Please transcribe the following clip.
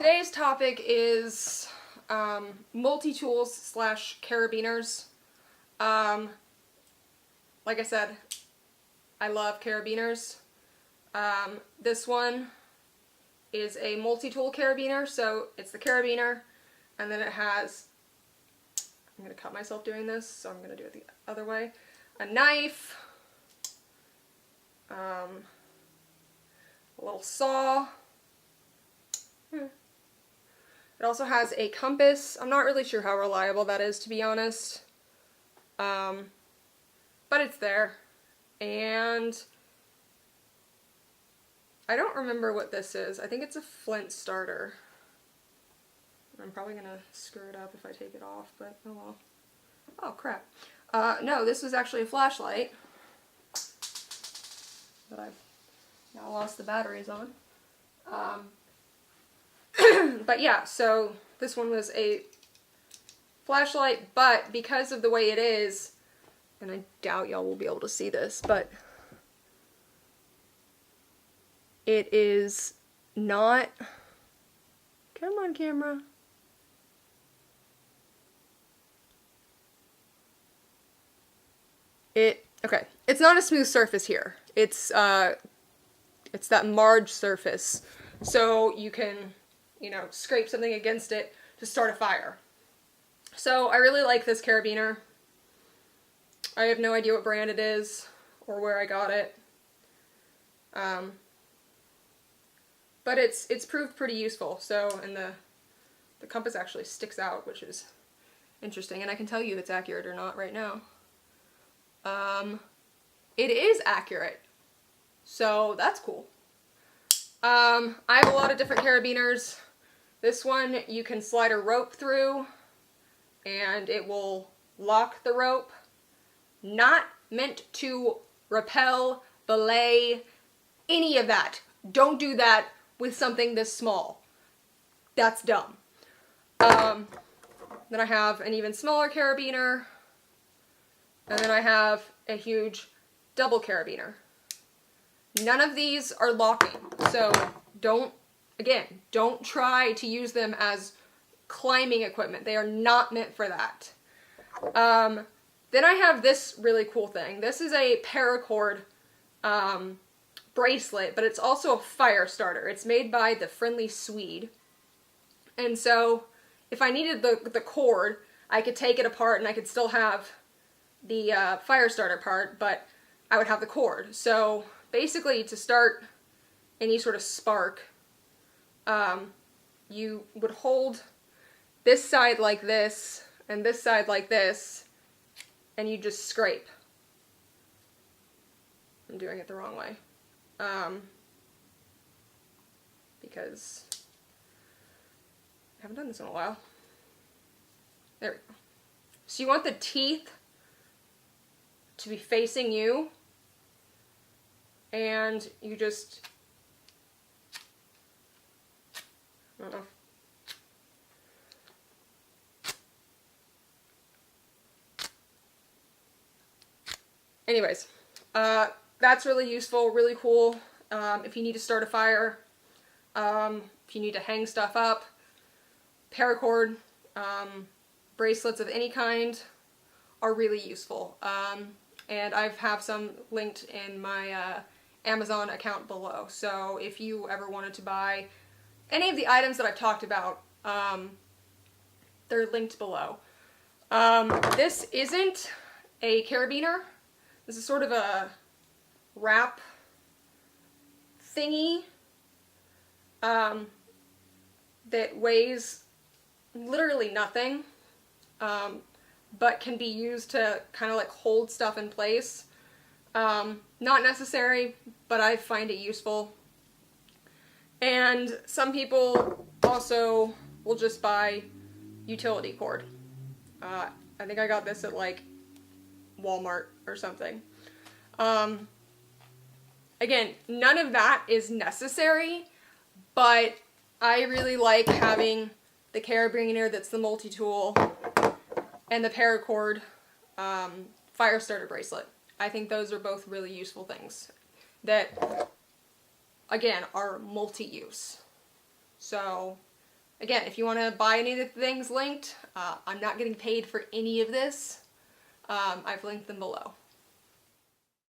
Today's topic is multi-tools slash carabiners. Like I said, I love carabiners. This one is a multi-tool carabiner, so it's the carabiner, and then it has, I'm going to cut myself doing this, so I'm going to do it the other way, a knife, a little saw. It also has a compass. I'm not really sure how reliable that is, to be honest. But it's there. And I don't remember what this is. I think it's a flint starter. I'm probably going to screw it up if I take it off, but oh well. Oh, crap. No, this was actually a flashlight that I've now lost the batteries on. But yeah, so this one was a flashlight, but because of the way it is, and I doubt y'all will be able to see this, but it is not, come on camera, okay, it's not a smooth surface here, it's that marged surface, so you can, you know, scrape something against it to start a fire. So I really like this carabiner. I have no idea what brand it is or where I got it. But it's proved pretty useful. So, and the compass actually sticks out, which is interesting, and I can tell you if it's accurate or not right now. It is accurate. So that's cool. I have a lot of different carabiners. This one you can slide a rope through and it will lock the rope. Not meant to repel, belay, any of that. Don't do that with something this small. That's dumb. Then I have an even smaller carabiner. And then I have a huge double carabiner. None of these are locking, so don't try to use them as climbing equipment. They are not meant for that. Then I have this really cool thing. This is a paracord bracelet, but it's also a fire starter. It's made by the Friendly Swede. And so if I needed the cord, I could take it apart and I could still have the fire starter part, but I would have the cord. So basically, to start any sort of spark, you would hold this side like this, and this side like this, and you just scrape. I'm doing it the wrong way. Because I haven't done this in a while. There we go. So you want the teeth to be facing you, and you just, I don't know. Anyways, that's really useful, really cool. If you need to start a fire, if you need to hang stuff up, paracord, bracelets of any kind are really useful. And I have some linked in my Amazon account below. So if you ever wanted to buy any of the items that I've talked about, they're linked below. This isn't a carabiner. This is sort of a wrap thingy that weighs literally nothing, but can be used to kind of like hold stuff in place. Not necessary, but I find it useful. And some people also will just buy utility cord. I think I got this at like Walmart or something. Again, none of that is necessary, but I really like having the carabiner that's the multi-tool and the paracord fire starter bracelet. I think those are both really useful things that, again, are multi-use. So Again, if you want to buy any of the things linked, I'm not getting paid for any of this. I've linked them below.